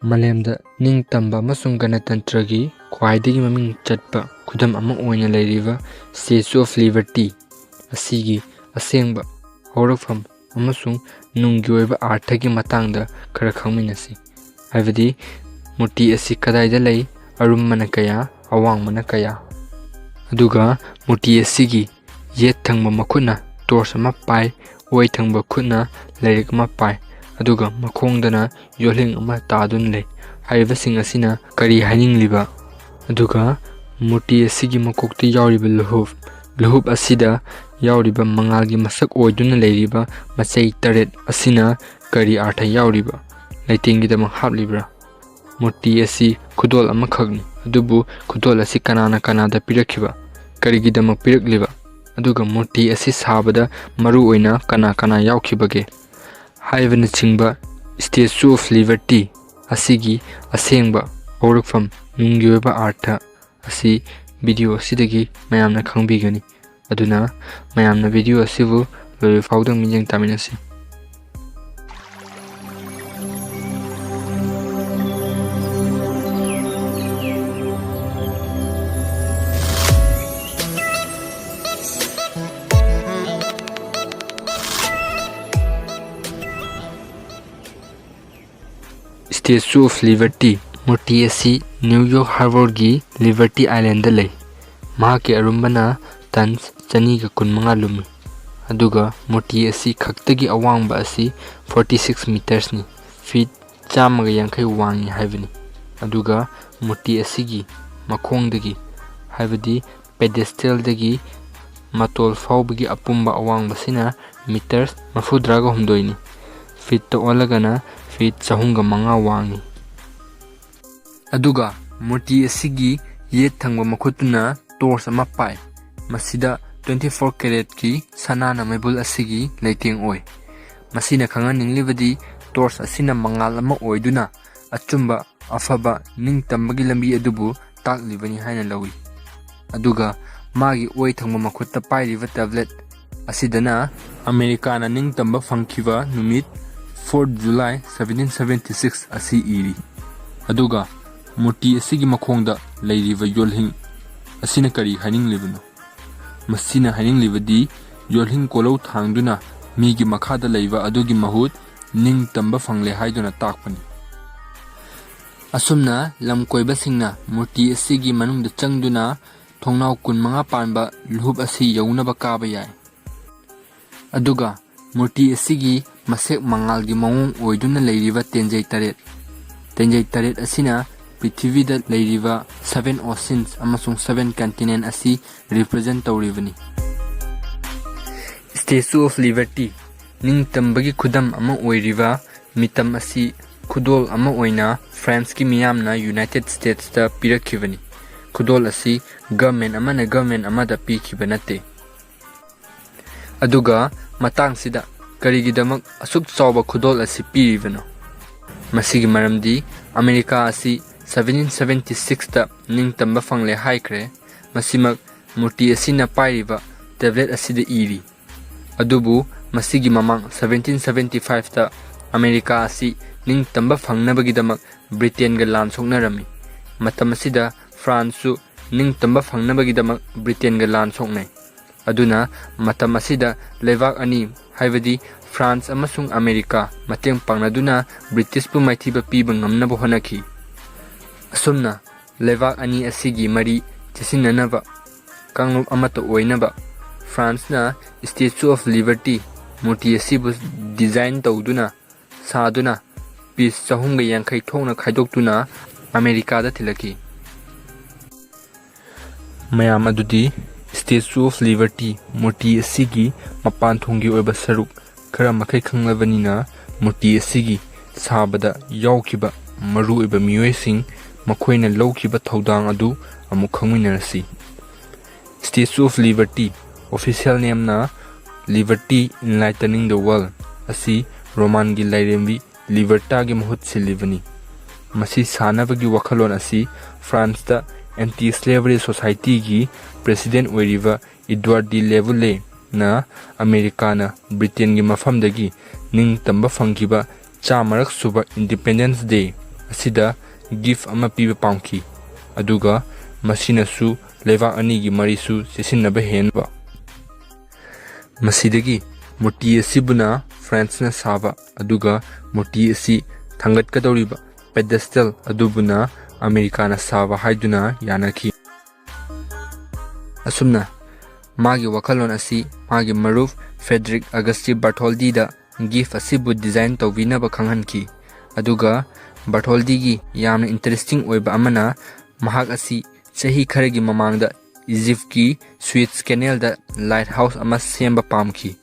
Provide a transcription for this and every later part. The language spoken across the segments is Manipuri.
Malemda ningtamba amasung ganatantragi khwaidagi maming chatpa khudam ama oina leiriba Statue of Liberty asigi asengba horafam amasung nunggi oiba arthagi matangda khara khangminasi haibadi murti asi kadaida lei arummana kaya awangmana kaya aduga murti asigi yet thangba makhuna torch ama pai oi thangba khuna leirik ama pai aduga makhongdana yoling ama tadun lei haibasing asina kari haningliba aduga murti asigi makokti yauriba luhub asida yauriba mangalgi masak oiduna leiriba machai taret asina kari artha yauriba leitingidamak haplibra murti asi khudol amakhagni adubu khudol asi kanada pirakhiba karigidamak pirakliba aduga murti asi sabada maru oina kana yaukhibage haibana chingba Statue of Liberty asigi asengba horukfam nunggi oiba artha asi video sidagi mayamna khangbigani aduna mayamna video asibu loibafaodang mityeng taminasi Statue of Liberty murti asi New York Harbor gi Liberty Island da lei mahake arumbana tons 215 lumi aduga murti asi khaktagi awangba asi 46 meters ni feet 150 wangi haibani aduga murti asigi makhongdagi haibadi pedestal dagi matol faubagi apumba awangba sina meters 39 ni feet to olagana feet 405 wangi aduga murti asigi yet thangba makhutuna torch ama pai masida 24 karat ki sanana mebul asigi leiting oi masina khanganinglibadi torch asina mangal ama oiduna achumba afaba ningtambagi lambi adubu taklibani haina lawi aduga magi oi thangba makhutta pairiba tablet asidana americana ningtamba fangkiba numit 4 July 1776 asi iri aduga murti asigi makhongda leiriba yolhing asina kari haninglibano masina haninglibadi yolhing kolou thangduna migi makhada leiba adugi mahut ningtamba fangle haiduna takpani asumna lamkoiba singna murti asigi manungda changduna thongnau 15 panba luhub asi yaunaba kaba yai aduga murti asigi masek mangalgi mawong oiduna leiriba tenjai taret asina prithivida leiriba 7 oceans amasung 7 continent asi represent tawribani Statue of Liberty ningtambagi khudam ama oiriba mitam asi khudol ama oina France ki miyamna United States ta pirakhibani khudol asi government amada pikhiba nate aduga matang sida karigidamak asuk chawba khudol asi piribano masigi maramdi America asi 1776 ta ningtamba fangle haikre masimak murti asina pairiba tablet asida iri adubu masigi mamang 1775 ta America asi ningtamba fangnabagi-damak Britain ga lan soknarami matam asida France su ningtamba fangnabagi-damak Britain ga lan soknai aduna matam asida leibak ani haibadi France amasung America mateng pangnaduna British pu maithiba piba ngamnaba honaki asumna leibak ani asigi mari chesinanaba kanglop amata oinaba France na Statue of Liberty murti asibu design tawduna saduna piece 450 thongna khaidoktuna America da thilaki mayam adudi Statue of Liberty murti asigi mapan thonggi oiba saruk khara makai khanglabanina murti asigi sabada yaukiba maru oiba miyoising makhoina lawkiba thodang adu amuk khangminarasi Statue of Liberty official name na Liberty Enlightening the World asi Roman gi lairembi Liberta gi mahut silibani masi sanabagi wakhalon asi France ta anti-slavery society gi president oiriba Edward D. Levule na Americana Britain gi mafamdagi ning tamba fangkiba chamarak suba Independence Day asida gift ama piba pamki aduga masinasu leibak anigi marisu sesinaba henba masidagi murti asibuna France na saba aduga murti asi thangatkadoriba pedestal adubuna America na saba haiduna yanaki asumna magi wakalon asi magi maruf Frederick Auguste Bartholdi da gift asibu design tawbinaba khanghanki aduga Bartholdi gi yamna interesting oiba amana mahak asi chahi kharagi mamangda Egypt ki Suez Canal da lighthouse ama semba pamki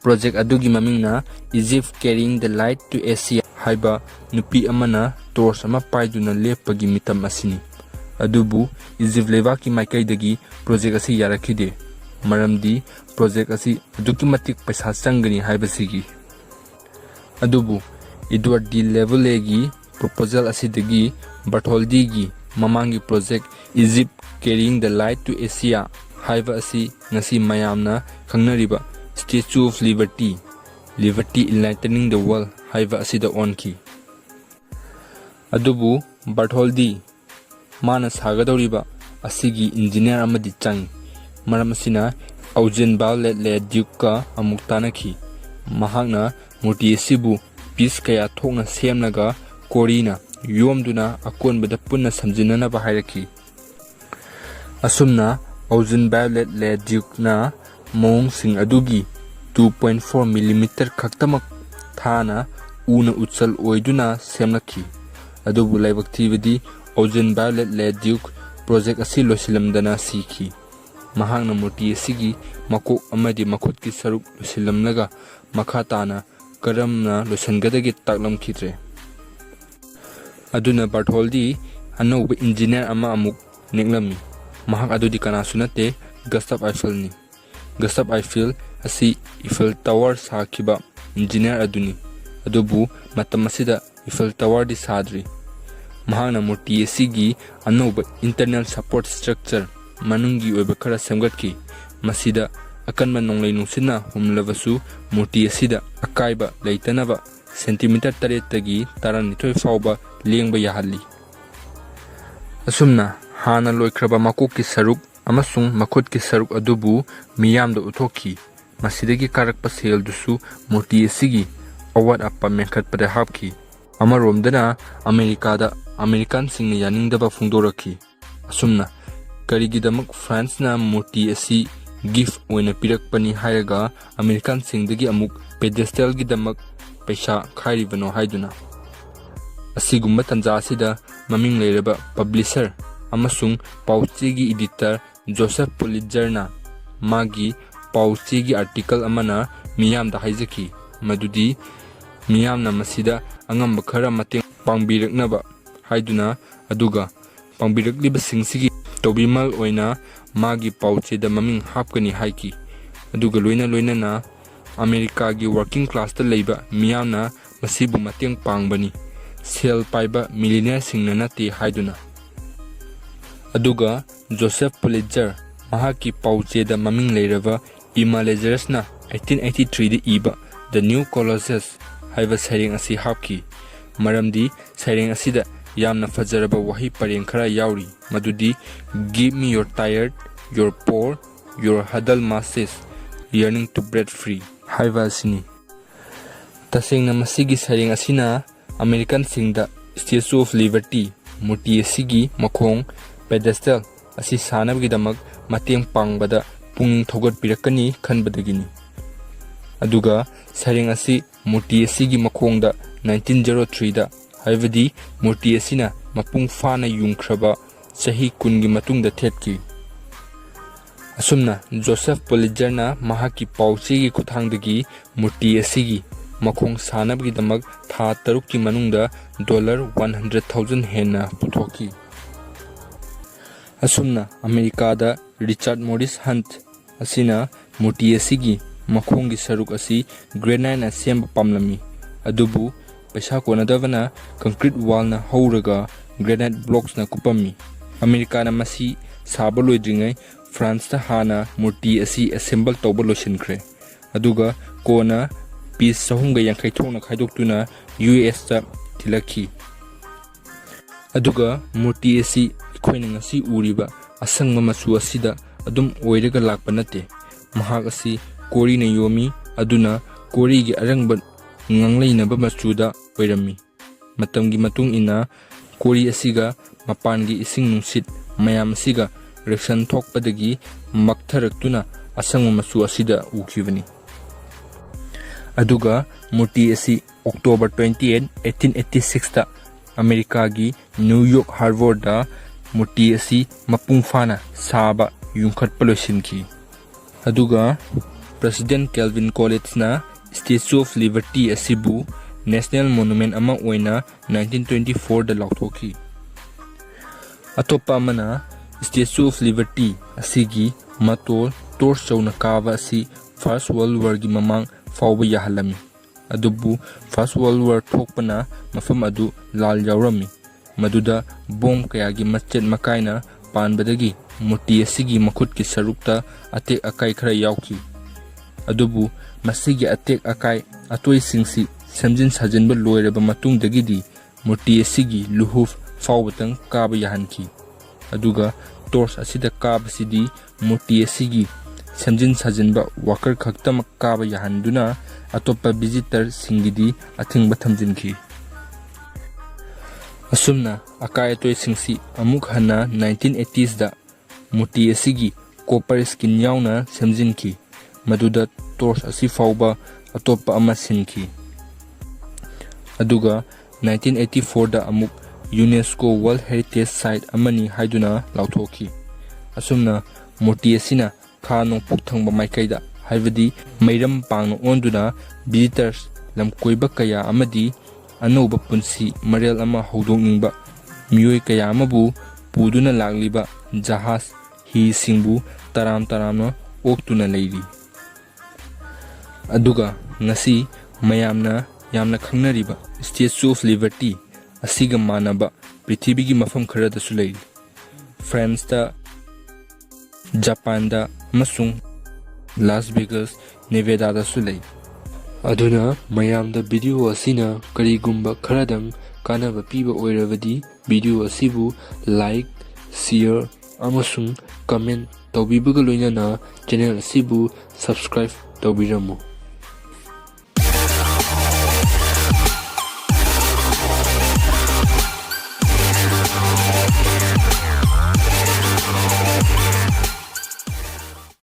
project adugi mamingna Egypt carrying the light to Asia haiba nupi amana torch ama paiduna lepagi mitam asini adubu Egypt levaki maikaidagi project asi yarakide maramdi project asi aduki matik paisa changani haibasigi adubu Edward D. Levelegi proposal asidagi Bartholdi gi mamangi project Egypt carrying the light to Asia haiba asi ngasi mayamna khangnariba Statue of Liberty enlightening the world haiba asida onki adubu Bartholdi mana sagadoriba asigi engineer amadi chang maramasina Eugene le Duke amuktanaki mahakna murti asibu piece kaya thokna semnaga korina yomduna akonbada punna samjinana hairaki asumna Eugene le Duke na mong sing adugi 2.4 mm khaktamak thana una uchal oiduna semlaki adubu laibak thibadi Eugene le Duke project asi losilamdana siki mahakna murti asigi makok amadi makhutki saruk losilamlaga makhatana karamna losangadagi taklamkhidre aduna Bartholdi anoba engineer ama amuk neklami mahak adudi kanasu nate Gustav Eiffel ni Gustav Eiffel asi Eiffel Tower sakiba engineer aduni adubu matamasida Eiffel Tower di sadri mahakna murti asigi anoba internal support structure manungi oiba khara semgatki masida akanma nonglei nungsina humlavasu murti asida akaiba leitanaba centimeter 3 tagi 12 fauba lengba yahalli asumna hana loikraba makokki saruk amasung makhutki saruk adubu miyamda uthoki masidagi karakpa sel dusu murti asigi awat appa menkhatpada hapki amaromdana America da American singna yaningdaba phungdoraki asumna karigidamak France na murti asi gift oina pirakpani hairaga American singdagi amuk pedestal gidamak paisa khairibano haiduna asigumba tanja asida maming leiraba publisher amasung pauchigi editor Joseph Pulitzer na magi pauchigi article amana miyamda haizaki madudi miyamna masida angamba khara mateng pangbiraknaba haiduna aduga pangbirakliba singsigi toubimal oina magi paucheda maming hapkani haiki aduga loinana America gi working class ta leiba miyamna masibu mateng pangbani sel paiba millionaire singna nate haiduna aduga Joseph Pulitzer mahaki paucheda maming leirava Lazarus na 1883 da iba The New Colossus haiba saring asi hapki maramdi saring asida yamna fajaraba wahi pareng khara yauri madudi give me your tired your poor your huddled masses yearning to break free haiba asini tasengna masigi saring asina American singda Statue of Liberty murti asigi makhong pedestal asi sanabgidamak mateng pangbada pung thogot pirakani khanbadagini aduga saring asi murti asigi makhongda 1903 da haibadi murti asina mapung fana yungkhraba chahi kungi matungda thetki asumna Joseph Pulitzer na mahaki pauchigi kuthangdagi murti asigi makhong sanabgidamak tha tarukki manungda $100,000 henna puthoki asumna America da Richard Morris Hunt asina murti asigi makhongi saruk asi granite na semba pamlami adubu paisa konadavana concrete wall na houraga granite blocks na kupami America na masi saba loidringai France ta hana murti asi assemble tawba losinkhre aduga kona piece sahumga yankai thongna khaidoktuna US ta thilakhi Aduga murti asi ꯑꯩꯈꯣꯏꯅ ngasi uriba asangma machu asida adum oiraga lakpa nate mahak asi kori na yomi aduna kori gi arangba ngangleinaba machuda oirami matamgi matung ina kori asiga mapangi ising nungsit mayam asiga reaction thokpadagi makthaраktuna asangma machu asida ukibani Aduga murti asi October 28 1886 ta America gi New York Harvard da murti asi mapung fana saba yungkhatpa loisinki Aduga President Calvin College na Statue of Liberty asibu National Monument ama oina 1924 da lauthoki Atopa amana Statue of Liberty asigi matol torch chawna kava asi First World War gi mamang fawba yahalami adubu First World War thokpana mafam adu lal yawrami maduda bomb kayagi machet makaina panbadagi murti asigi makhutki sarukta atek akai khara yawki adubu masigi atek akai atoi singsi samjin sajinba loiraba matung dagidi murti asigi luhuf fawbatang kaba yahanki aduga torch asida kaba sidi murti asigi samjin sajinba worker khaktam kaba yahanduna atopa visitor singidi athingba thamjinki asumna akai atoi singsi amuk hana 1980s da murti asigi copper skin yauna samjinki maduda torch asi fawba atopa ama sinki aduga 1984 da amuk UNESCO World Heritage Site amani haiduna lauthoki asumna murti asina kha nongpuk thangba maikaida haibadi mairam pangno onduna visitors lamkoiba kaya amadi anoba punsi marel ama hodoningba miyoi kaya amabu puduna lagliba jahaz hi singbu taramna oktuna leiri aduga ngasi mayamna yamna khangnariba Statue of Liberty asiga manaba prithibigi mafam khara da sulei France da Japan da amasung Las Vegas Nevada da sulei aduna mayamda video asina karigumba kharadang kanaba piba oirabadi video asibu like share amasung comment toubibaga loinana channel asibu subscribe taubiramu